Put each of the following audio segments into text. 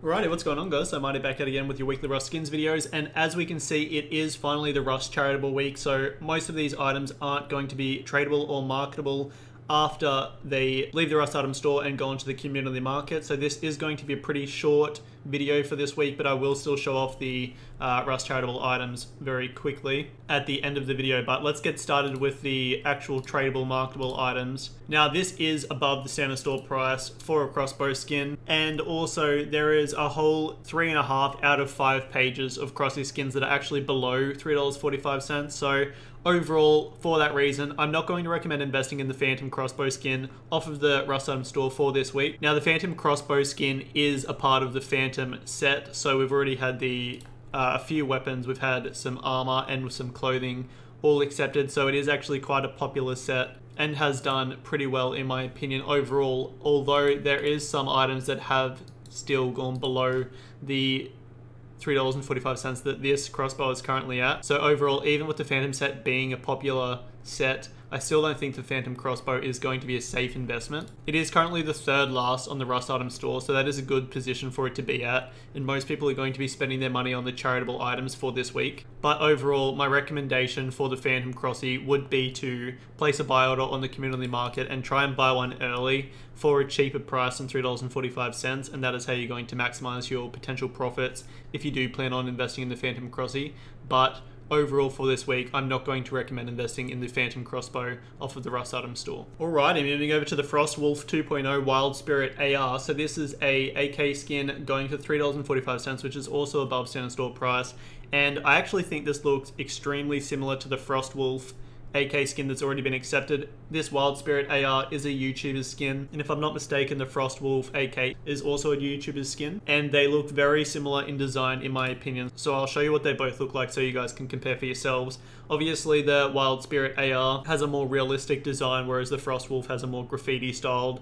Alrighty, what's going on, guys? So Mighty back out again with your weekly Rust skins videos, and as we can see, it is finally the Rust Charitable week, so most of these items aren't going to be tradable or marketable after they leave the Rust item store and go into the community market. So this is going to be a pretty short video for this week, but I will still show off the Rust Charitable items very quickly at the end of the video. But let's get started with the actual tradable marketable items. Now this is above the standard store price for a Crossbow skin, and also there is a whole 3.5 out of 5 pages of Crossy skins that are actually below $3.45. So overall, for that reason, I'm not going to recommend investing in the Phantom Crossbow skin off of the Rust item store for this week. Now the Phantom Crossbow skin is a part of the Phantom set, so we've already had the a few weapons, we've had some armor and some clothing all accepted, so it is actually quite a popular set and has done pretty well in my opinion overall, although there is some items that have still gone below the $3.45 that this crossbow is currently at. So overall, even with the Phantom set being a popular set, I still don't think the Phantom crossbow is going to be a safe investment. It is currently the third last on the Rust item store, so that is a good position for it to be at, and most people are going to be spending their money on the charitable items for this week. But overall, my recommendation for the Phantom Crossy would be to place a buy order on the community market and try and buy one early for a cheaper price than $3.45, and that is how you're going to maximize your potential profits if you do plan on investing in the Phantom Crossy. But overall for this week, I'm not going to recommend investing in the Phantom Crossbow off of the Rust item store. Alrighty, moving over to the Frost Wolf 2.0 Wild Spirit AR. So this is a AK skin going for $3.45, which is also above standard store price. And I actually think this looks extremely similar to the Frost Wolf AK skin that's already been accepted. This Wild Spirit AR is a YouTuber's skin, and if I'm not mistaken, the Frost Wolf AK is also a YouTuber's skin, and they look very similar in design in my opinion. So I'll show you what they both look like so you guys can compare for yourselves. Obviously the Wild Spirit AR has a more realistic design, whereas the Frost Wolf has a more graffiti styled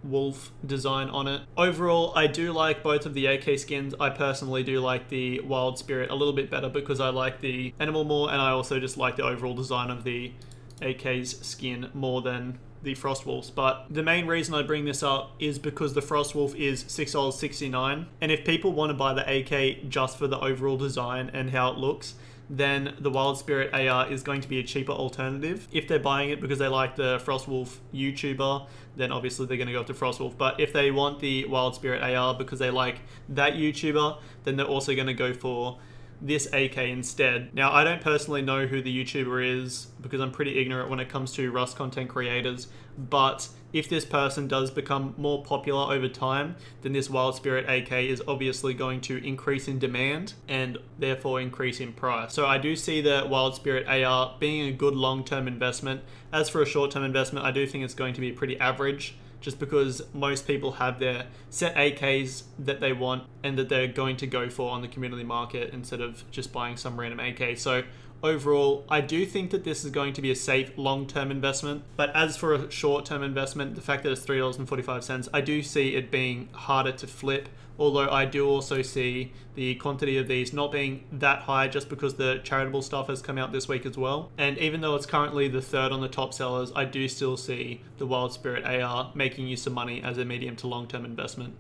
wolf design on it. Overall, I do like both of the AK skins. I personally do like the Wild Spirit a little bit better because I like the animal more, and I also just like the overall design of the AK's skin more than the Frost Wolf's. But the main reason I bring this up is because the Frost Wolf is $6.69, and if people want to buy the AK just for the overall design and how it looks, then the Wild Spirit AR is going to be a cheaper alternative. If they're buying it because they like the Frost Wolf YouTuber, then obviously they're going to go with the Frost Wolf. But if they want the Wild Spirit AR because they like that YouTuber, then they're also going to go for this AK instead. Now, I don't personally know who the YouTuber is because I'm pretty ignorant when it comes to Rust content creators, but if this person does become more popular over time, then this Wild Spirit AK is obviously going to increase in demand and therefore increase in price. So I do see the Wild Spirit AR being a good long-term investment. As for a short-term investment, I do think it's going to be pretty average, just because most people have their set AKs that they want and that they're going to go for on the community market instead of just buying some random AK. So overall, I do think that this is going to be a safe long-term investment. But as for a short-term investment, the fact that it's $3.45, I do see it being harder to flip. Although I do also see the quantity of these not being that high just because the charitable stuff has come out this week as well. And even though it's currently the third on the top sellers, I do still see the Wild Spirit AR making you some money as a medium to long-term investment.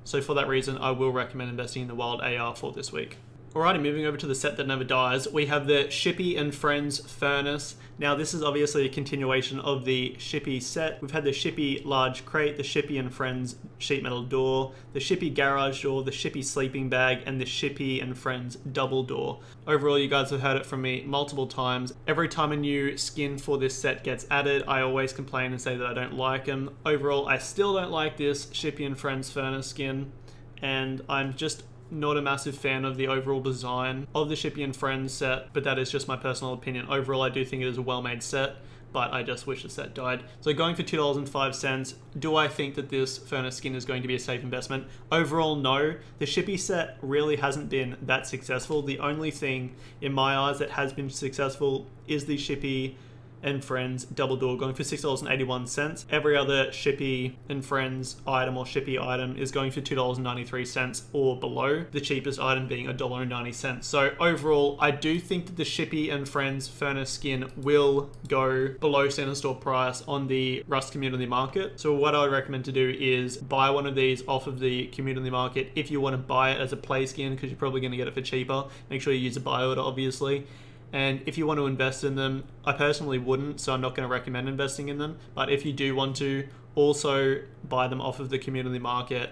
So for that reason, I will recommend investing in the Wild AR for this week. Alrighty, moving over to the set that never dies, we have the Shippy and Friends Furnace. Now this is obviously a continuation of the Shippy set. We've had the Shippy large crate, the Shippy and Friends sheet metal door, the Shippy garage door, the Shippy sleeping bag, and the Shippy and Friends double door. Overall, you guys have heard it from me multiple times. Every time a new skin for this set gets added, I always complain and say that I don't like them. Overall, I still don't like this Shippy and Friends Furnace skin, and I'm just not a massive fan of the overall design of the Shippy and Friends set, but that is just my personal opinion. Overall, I do think it is a well-made set, but I just wish the set died. So going for $2.05, do I think that this furnace skin is going to be a safe investment? Overall, no. The Shippy set really hasn't been that successful. The only thing in my eyes that has been successful is the Shippy and Friends double door going for $6.81. Every other Shippy and Friends item or Shippy item is going for $2.93 or below, the cheapest item being $1.90. So overall, I do think that the Shippy and Friends Furnace skin will go below center store price on the Rust community market. So what I would recommend to do is buy one of these off of the community market if you want to buy it as a play skin, because you're probably going to get it for cheaper. Make sure you use a buy order, obviously. And if you want to invest in them, I personally wouldn't, so I'm not going to recommend investing in them. But if you do want to, also buy them off of the community market.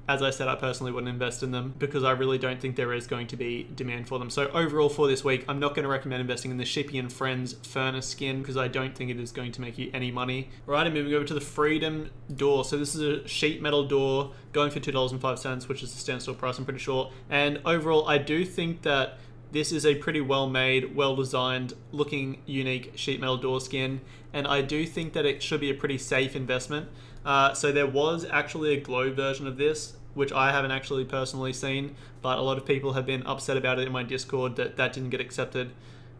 As I said, I personally wouldn't invest in them because I really don't think there is going to be demand for them. So overall for this week, I'm not going to recommend investing in the Shippy and Friends Furnace skin because I don't think it is going to make you any money. Right, and moving over to the Freedom door. So this is a sheet metal door going for $2.05, which is the standstill price, I'm pretty sure. And overall, I do think that this is a pretty well-made, well-designed looking, unique sheet metal door skin, and I do think that it should be a pretty safe investment. So there was actually a glow version of this, which I haven't actually personally seen, but a lot of people have been upset about it in my Discord that didn't get accepted,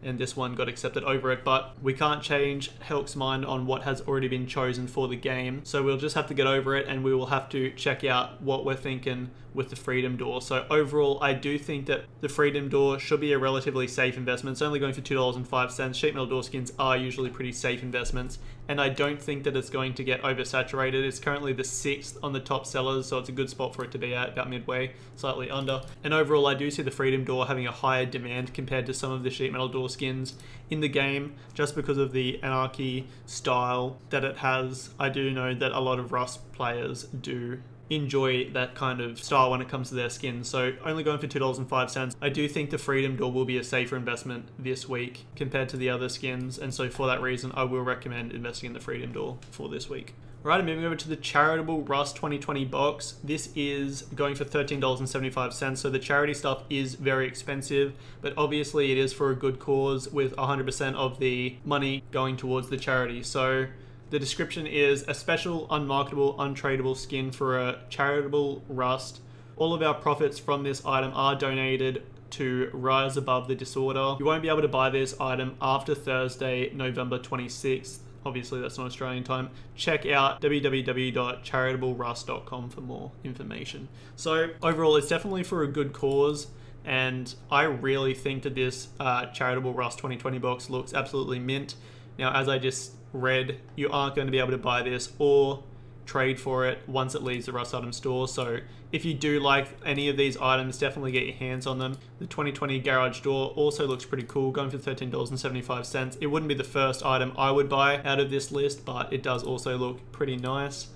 and this one got accepted over it. But we can't change Helk's mind on what has already been chosen for the game, so we'll just have to get over it, and we will have to check out what we're thinking with the Freedom door. So overall, I do think that the Freedom door should be a relatively safe investment. It's only going for $2.05. Sheet metal door skins are usually pretty safe investments, and I don't think that it's going to get oversaturated. It's currently the 6th on the top sellers, so it's a good spot for it to be at, about midway, slightly under. And overall, I do see the Freedom door having a higher demand compared to some of the sheet metal door skins in the game, just because of the anarchy style that it has. I do know that a lot of Rust players do enjoy that kind of style when it comes to their skins. So only going for $2.05. I do think the Freedom door will be a safer investment this week compared to the other skins, and so for that reason I will recommend investing in the Freedom door for this week. Right, and moving over to the Charitable Rust 2020 box. This is going for $13.75, so the charity stuff is very expensive, but obviously it is for a good cause with 100% of the money going towards the charity. So the description is a special, unmarketable, untradeable skin for a charitable Rust. All of our profits from this item are donated to Rise Above the Disorder. You won't be able to buy this item after Thursday, November 26th. Obviously, that's not Australian time. Check out www.charitablerust.com for more information. So overall, it's definitely for a good cause, and I really think that this Charitable Rust 2020 box looks absolutely mint. Now, as I just read, you aren't going to be able to buy this or trade for it once it leaves the Rust item store. So if you do like any of these items, definitely get your hands on them. The 2020 garage door also looks pretty cool, going for $13.75. It wouldn't be the first item I would buy out of this list, but it does also look pretty nice.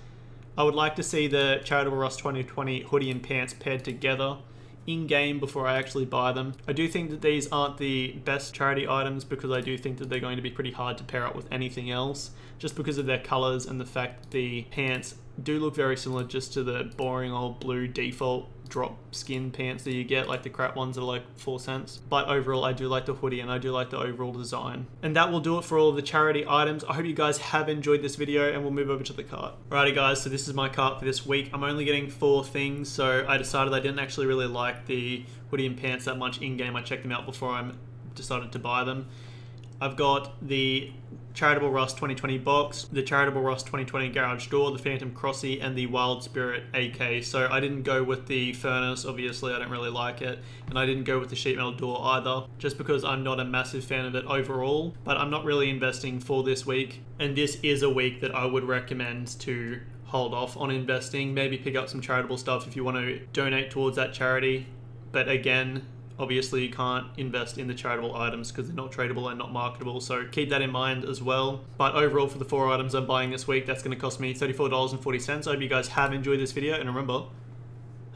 I would like to see the Charitable Rust 2020 hoodie and pants paired together in-game before I actually buy them. I do think that these aren't the best charity items because I do think that they're going to be pretty hard to pair up with anything else, just because of their colors and the fact that the pants do look very similar just to the boring old blue default drop skin pants that you get, like the crap ones that are like 4 cents. But overall, I do like the hoodie and I do like the overall design. And that will do it for all of the charity items. I hope you guys have enjoyed this video, and we'll move over to the cart. Alrighty guys, so this is my cart for this week. I'm only getting 4 things, so I decided I didn't actually really like the hoodie and pants that much in-game. I checked them out before I decided to buy them. I've got the Charitable Rust 2020 box, the Charitable Rust 2020 garage door, the Phantom Crossy, and the Wild Spirit AK. So I didn't go with the furnace, obviously I don't really like it, and I didn't go with the sheet metal door either, just because I'm not a massive fan of it overall, but I'm not really investing for this week, and this is a week that I would recommend to hold off on investing. Maybe pick up some charitable stuff if you want to donate towards that charity, but again, obviously you can't invest in the charitable items because they're not tradable and not marketable, so keep that in mind as well. But overall, for the 4 items I'm buying this week, that's going to cost me $34.40. I hope you guys have enjoyed this video, and remember,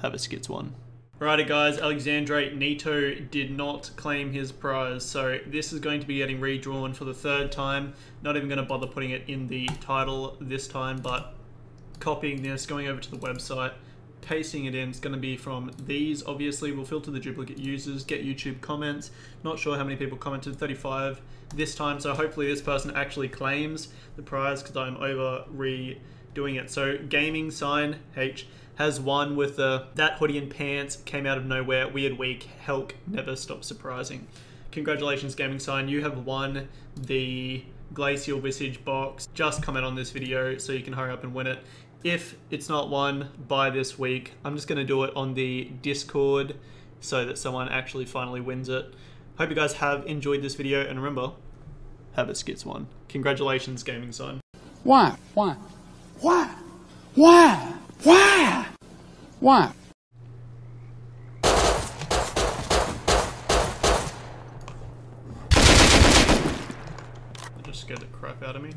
have a skits one. Alrighty guys, Alexandre Nito did not claim his prize, so this is going to be getting redrawn for the 3rd time. Not even going to bother putting it in the title this time, but copying this, going over to the website, pasting it in. It's going to be from these. Obviously, we'll filter the duplicate users, get YouTube comments. Not sure how many people commented, 35 this time, so hopefully this person actually claims the prize because I'm over redoing it. So Gaming Sign H has won with that hoodie and pants, came out of nowhere, weird week, Helk never stops surprising. Congratulations, Gaming Sign, you have won the Glacial Visage box. Just comment on this video so you can hurry up and win it. If it's not won by this week, I'm just going to do it on the Discord so that someone actually finally wins it. Hope you guys have enjoyed this video, and remember, Habit Skits won. Congratulations, Gaming Sign. Why? Why? Why? Why? Why? Why? That just scared the crap out of me.